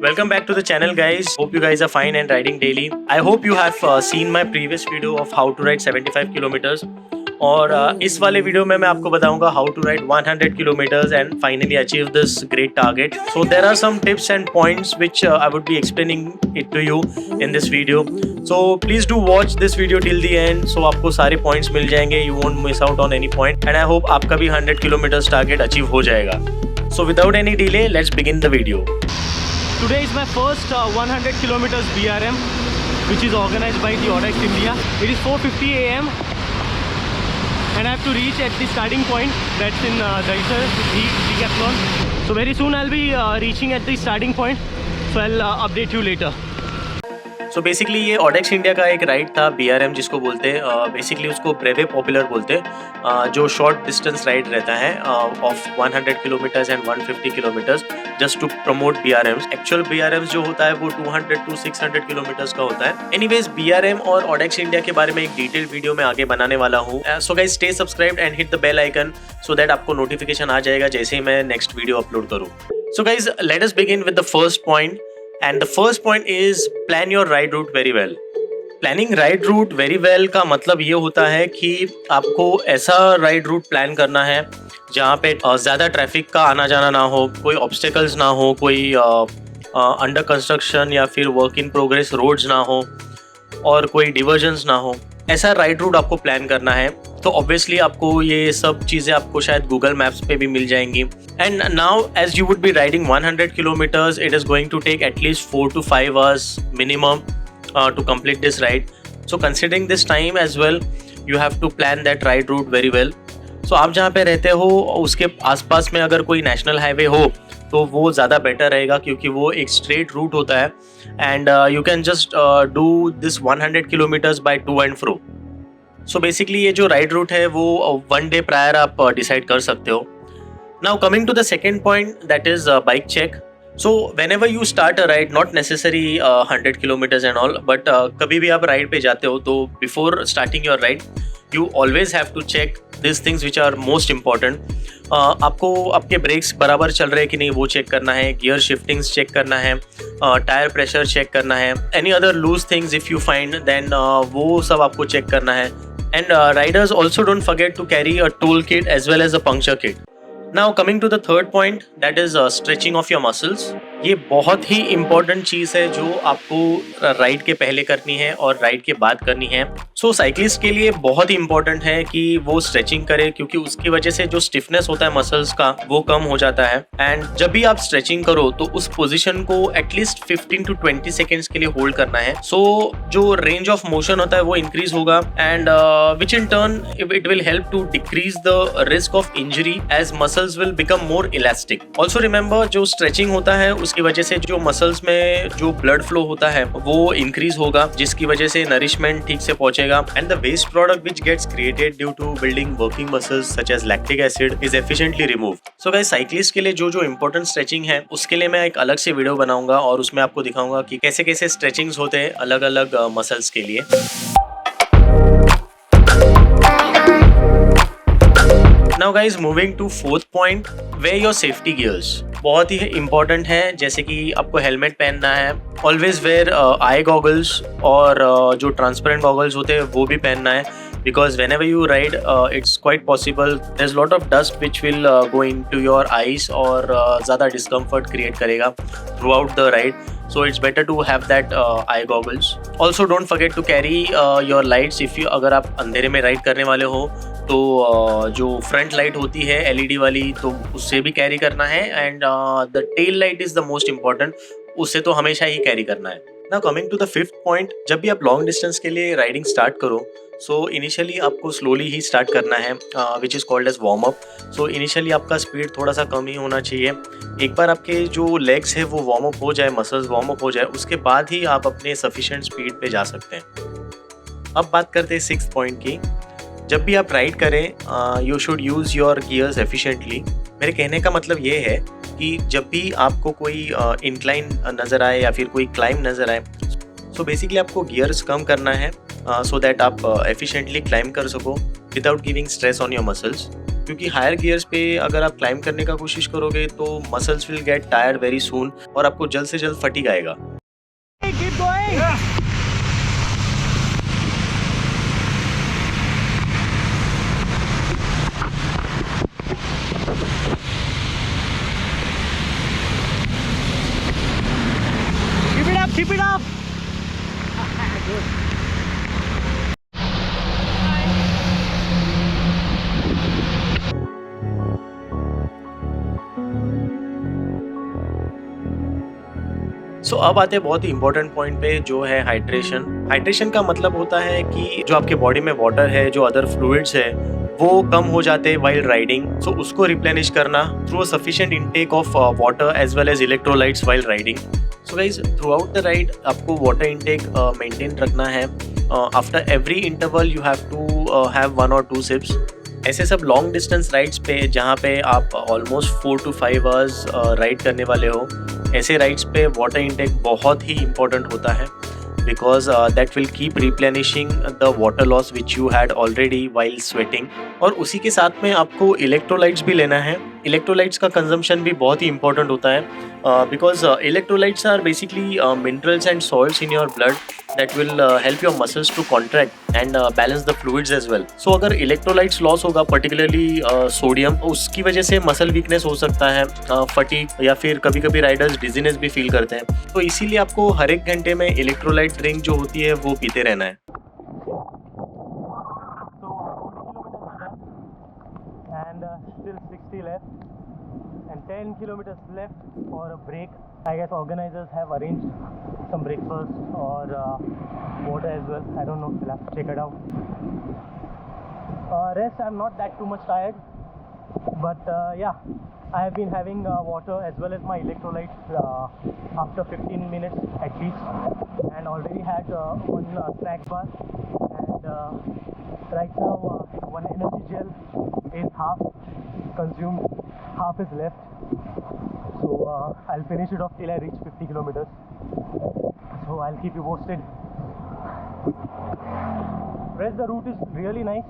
Welcome back to the channel, guys. Hope you guys are fine and riding daily. I hope you have seen my previous video of how to ride 75 kilometers. और इस वाले video में मैं आपको बताऊंगा how to ride 100 kilometers and finally achieve this great target. So there are some tips and points which I would be explaining it to you in this video. So please do watch this video till the end. So आपको सारे points मिल जाएंगे. You won't miss out on any point. And I hope आपका भी 100 kilometers target achieve हो जाएगा. So without any delay, let's begin the video. Today is my first 100 kilometers BRM, which is organized by the Odex India. It is 4:50 AM. And I have to reach at the starting point, that's in Dahisar, Decathlon. So very soon I'll be reaching at the starting point, so I'll update you later. So basically ये Odex India का एक ride था BRM जिसको बोलते हैं, basically उसको ब्रेवे popular बोलते हैं, जो शॉर्ट डिस्टेंस राइड रहता है of 100 kilometres and 150 kilometres just to promote BRMs. Actual BRMs जो होता है वो 200 to 600 किलोमीटर्स का होता है. एनीवेज BRM और Odex India के बारे में एक डिटेल वीडियो में आगे बनाने वाला हूँ. So guys stay subscribed and hit the bell icon so that आपको नोटिफिकेशन आ जाएगा जैसे ही मैं नेक्स्ट वीडियो अपलोड करूँ. So guys let us begin with the first point. And the first point is plan your ride route very well. Planning ride route very well का मतलब ये होता है कि आपको ऐसा ride route प्लान करना है जहाँ पे ज़्यादा ट्रैफिक का आना जाना ना हो, कोई ऑब्स्टेकल्स ना हो, कोई अंडर कंस्ट्रक्शन या फिर वर्क इन प्रोग्रेस रोड्स ना हो और कोई डिवर्जन्स ना हो. ऐसा राइड रूट आपको प्लान करना है. तो ऑब्वियसली आपको ये सब चीज़ें आपको शायद गूगल मैप्स पे भी मिल जाएंगी. And now as you would be riding 100 kilometers, it is going to take at least 4 to 5 hours minimum to complete this ride. So considering this time as well you have to plan that ride route very well. So आप जहाँ पे रहते हो उसके आसपास में अगर कोई नेशनल हाईवे हो तो वो ज़्यादा बेटर रहेगा क्योंकि वो एक स्ट्रेट रूट होता है and you can just do this 100 kilometres by two and fro. So basically ये जो राइड रूट है वो 1 day प्रायर आप डिसाइड कर सकते हो. Now coming to the second point that is bike check. So whenever you start a ride, not necessary 100 kilometres and all, but कभी भी आप राइड पे जाते हो तो before starting your ride you always have to check this things which are most important. आपको आपके breaks बराबर चल रहे हैं कि नहीं वो चेक करना है, गियर शिफ्टिंग्स चेक करना है, टायर प्रेशर चेक करना है, any other loose things if you find then वो सब आपको चेक करना है. And riders also don't forget to carry a tool kit as well as a puncture kit. Now coming to the third point, that is stretching of your muscles. ये बहुत ही important चीज़ है जो आपको राइड के पहले करनी है और राइड के बाद करनी है. सो साइक्लिस्ट के लिए बहुत ही इम्पॉर्टेंट है कि वो स्ट्रेचिंग करे क्योंकि उसकी वजह से जो स्टिफनेस होता है मसल्स का वो कम हो जाता है. एंड जब भी आप स्ट्रेचिंग करो तो उस पोजीशन को एटलीस्ट 15 to 20 सेकेंड्स के लिए होल्ड करना है. सो जो रेंज ऑफ मोशन होता है वो इंक्रीज होगा and which in turn it will help to decrease the risk of injury as muscles will become more elastic. Also remember जो स्ट्रेचिंग होता है उसकी वजह से जो मसल्स में जो ब्लड फ्लो होता है वो इंक्रीज होगा जिसकी वजह से नरिशमेंट ठीक से पहुंचेगा. And the waste product which gets created due to building working muscles such as lactic acid is efficiently removed. So guys cyclist के लिए जो इंपॉर्टेंट स्ट्रेचिंग है उसके लिए मैं एक अलग से वीडियो बनाऊंगा और उसमें आपको दिखाऊंगा कि कैसे कैसे स्ट्रेचिंग्स होते हैं अलग अलग मसल्स के लिए. Now guys moving to fourth point, wear your safety gears. बहुत ही इम्पॉर्टेंट है जैसे कि आपको हेलमेट पहनना है, ऑलवेज वेयर आई गॉगल्स और जो ट्रांसपेरेंट गॉगल्स होते हैं वो भी पहनना है because whenever you ride it's quite possible there's lot of dust which will go into your eyes और ज़्यादा discomfort create करेगा throughout the ride. So it's better to have that eye goggles. Also don't forget to carry your lights if you अगर आप अंधेरे में ride करने वाले हो तो जो फ्रंट लाइट होती है LED वाली तो उससे भी कैरी करना है and the tail light is the most important, उससे तो हमेशा ही कैरी करना है. Now coming to the fifth point, जब भी आप लॉन्ग डिस्टेंस के लिए राइडिंग स्टार्ट करो सो इनिशियली आपको स्लोली ही स्टार्ट करना है which is called as warm up. So initially आपका स्पीड थोड़ा सा कम ही होना चाहिए. एक बार आपके जो लेग्स है वो वार्म अप हो जाए, मसल्स वार्म अप हो जाए, उसके बाद ही आप अपने सफिशिएंट स्पीड पे जा सकते हैं. अब बात करते हैं सिक्स्थ पॉइंट की. जब भी आप राइड करें you should use your gears efficiently. मेरे कहने का मतलब ये है कि जब भी आपको कोई इंक्लाइन नज़र आए या फिर कोई क्लाइंब नज़र आए सो बेसिकली आपको गियर्स कम करना है सो दैट आप एफिशिएंटली क्लाइंब कर सको without giving stress on your muscles. क्योंकि हायर गियर्स पे अगर आप क्लाइंब करने का कोशिश करोगे तो muscles will get tired very soon और आपको जल्द से जल्द फटीग आएगा। Keep going. Keep it up, keep it up. Good. सो अब आते हैं बहुत ही इंपॉर्टेंट पॉइंट पे, जो है हाइड्रेशन। हाइड्रेशन का मतलब होता है कि जो आपके बॉडी में वाटर है, जो अदर फ्लूइड्स है, वो कम हो जाते हैं वाइल राइडिंग। सो उसको रिप्लेनिश करना through a sufficient intake of water as well as electrolytes while riding. So guys, throughout the ride आपको वाटर इनटेक मेंटेन रखना है। After every interval you have to have 1 or 2 sips. ऐसे सब long distance rides पे जहाँ पे आप almost 4 to 5 hours ride करने वाले हो, ऐसे राइड्स पे वाटर इनटेक बहुत ही इंपॉर्टेंट होता है, because that will keep replenishing the water loss which you had already while sweating. और उसी के साथ में आपको इलेक्ट्रोलाइट्स भी लेना है। इलेक्ट्रोलाइट्स का कंजम्पशन भी बहुत ही इंपॉर्टेंट होता है, because electrolytes are basically minerals and salts in your blood that will help your muscles to contract and balance the fluids as well. So अगर electrolytes loss होगा, particularly सोडियम, उसकी वजह से मसल वीकनेस हो सकता है, फटीग या फिर कभी कभी राइडर्स डिजीनेस भी फील करते हैं। तो इसीलिए आपको हर एक घंटे में इलेक्ट्रोलाइट ड्रिंक जो होती है वो पीते रहना है। And still 60 left and 10 kilometers left for a break. I guess organizers have arranged some breakfast or water as well. I don't know. We'll have to check it out. Rest, I'm not that too much tired, but yeah, I have been having water as well as my electrolytes after 15 minutes at least, and already had one snack bar, and right now one energy gel is half consumed, half is left. So I'll finish it off till I reach 50 kilometers. So I'll keep you posted. Rest, the route is really nice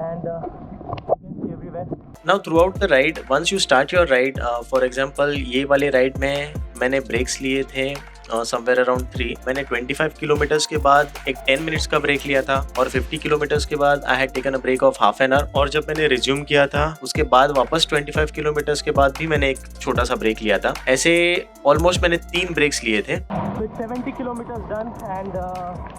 and you can see everywhere. Now throughout the ride, once you start your ride, for example ये वाले ride में मैंने breaks लिए थे somewhere around 3। मैंने 25 kilometres के बाद एक 10 मिनट्स का ब्रेक लिया था और 50 किलोमीटर्स के बाद I had taken a break of half an hour. और जब मैंने रिज्यूम किया था उसके बाद वापस 25 किलोमीटर्स के बाद भी मैंने एक छोटा सा ब्रेक लिया था। ऐसे ऑलमोस्ट मैंने 3 ब्रेक्स लिए थे। So it's 70 kilometers done and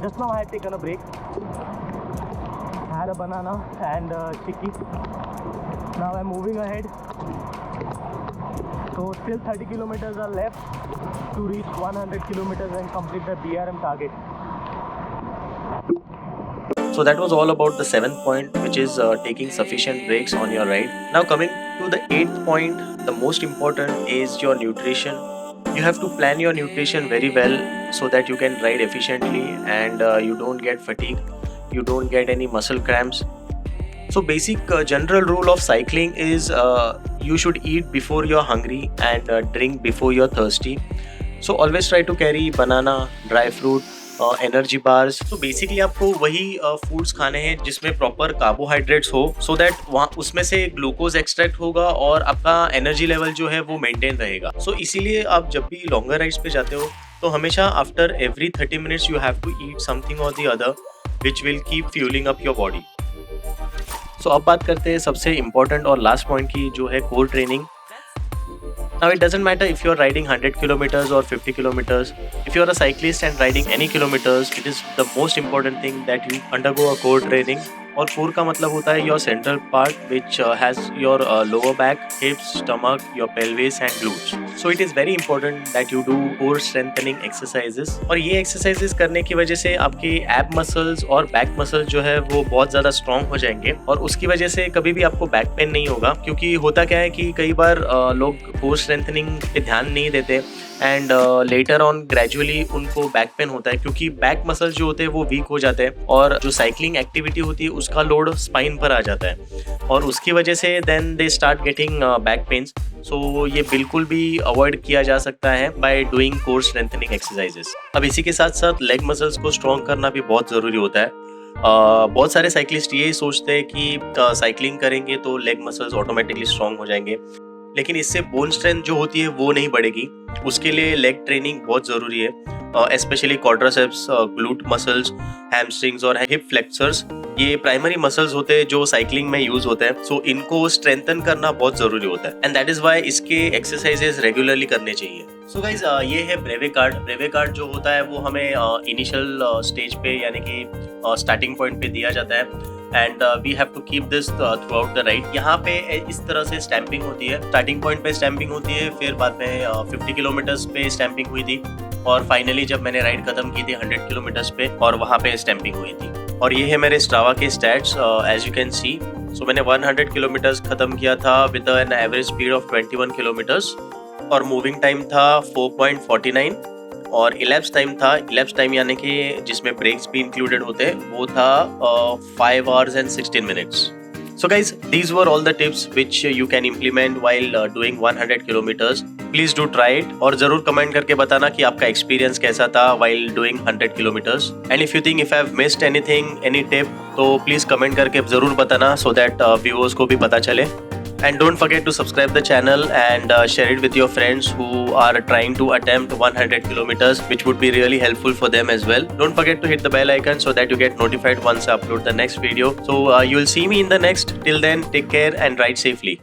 just now I had taken a break. I had a banana and chicky. Now I'm moving ahead. So still 30 kilometers are left to reach 100 kilometers and complete the BRM target. So that was all about the 7th point, which is taking sufficient breaks on your ride. Now coming to the 8th point, the most important is your nutrition. You have to plan your nutrition very well so that you can ride efficiently and you don't get fatigue, you don't get any muscle cramps. So basic general rule of cycling is you should eat before you're hungry and drink before you're thirsty. So always try to carry banana, dry fruit, energy bars. तो basically आपको वही foods खाने हैं जिसमें proper carbohydrates हो, so that वहाँ उसमें से ग्लूकोज एक्सट्रैक्ट होगा और आपका एनर्जी लेवल जो है वो मेंटेन रहेगा। सो इसीलिए आप जब भी लॉन्गर राइड्स पे जाते हो तो हमेशा after every 30 minutes you have to eat something और the other which will keep fueling up your body. So अब बात करते हैं सबसे इम्पोर्टेंट और लास्ट पॉइंट की, जो है core training. Now it doesn't matter if you're riding 100 kilometers or 50 kilometers. If you're a cyclist and riding any kilometers, it is the most important thing that you undergo a core training. और core का मतलब होता है your central part which has your lower back, hips, stomach, your pelvis and glutes. So it is very important that you do core strengthening exercises. और ये exercises करने की वजह से आपके ab muscles और back muscles जो है वो बहुत ज़्यादा strong हो जाएंगे और उसकी वजह से कभी भी आपको back pain नहीं होगा। क्योंकि होता क्या है कि कई बार लोग core strengthening पे ध्यान नहीं देते एंड लेटर ऑन ग्रेजुअली उनको बैक पेन होता है, क्योंकि बैक मसल्स जो होते हैं वो वीक हो जाते हैं और जो साइकिलिंग एक्टिविटी होती है उसका लोड स्पाइन पर आ जाता है और उसकी वजह से then they start getting back pains. So ये बिल्कुल भी अवॉइड किया जा सकता है by doing core strengthening exercises. अब इसी के साथ साथ लेग मसल्स को स्ट्रॉन्ग करना भी बहुत ज़रूरी होता है। बहुत सारे साइकिलिस्ट ये सोचते हैं कि साइकिलिंग करेंगे तो लेग मसल्स ऑटोमेटिकली स्ट्रॉन्ग हो जाएंगे, लेकिन इससे बोन स्ट्रेंथ जो होती है वो नहीं बढ़ेगी। उसके लिए लेग ट्रेनिंग बहुत ज़रूरी है, specially quadriceps, glute muscles, hamstrings और हिप फ्लेक्सर्स। ये प्राइमरी मसल्स होते हैं जो साइकिलिंग में यूज होते हैं, सो इनको स्ट्रेंथन करना बहुत ज़रूरी होता है, एंड दैट इज़ वाई इसके एक्सरसाइजेस रेगुलरली करने चाहिए। सो गाइज, ये है ब्रेवे कार्ड। ब्रेवे कार्ड जो होता है वो हमें इनिशियल स्टेज पे यानी कि स्टार्टिंग पॉइंट पे दिया जाता है, and we have to keep this throughout the ride. यहाँ पे इस तरह से स्टैंपिंग होती है, स्टार्टिंग पॉइंट पे स्टैंपिंग होती है, फिर बाद में 50 किलोमीटर्स पे स्टैंपिंग हुई थी, और फाइनली जब मैंने राइड खत्म की थी 100 किलोमीटर्स पे, और वहाँ पे स्टैंपिंग हुई थी। और ये है मेरे स्ट्रावा के stats, as you can see. So मैंने 100 किलोमीटर्स खत्म किया था with an average speed of 21 kilometers, और मूविंग टाइम था 4.49, और इलैप्स टाइम था, इलैप्स टाइम यानी कि जिसमें ब्रेक्स भी इंक्लूडेड होते हैं, वो था 5 hours and 16 minutes. So guys, these were all the tips which you can implement while doing 100 kilometers. Please do try it, और जरूर कमेंट करके बताना कि आपका एक्सपीरियंस कैसा था while doing 100 kilometers. And if you think if I have missed anything, any tip, तो please comment करके जरूर बताना so that viewers को भी पता चले. And don't forget to subscribe the channel and share it with your friends who are trying to attempt 100 kilometers, which would be really helpful for them as well. Don't forget to hit the bell icon so that you get notified once I upload the next video. So you will see me in the next. Till then, take care and ride safely.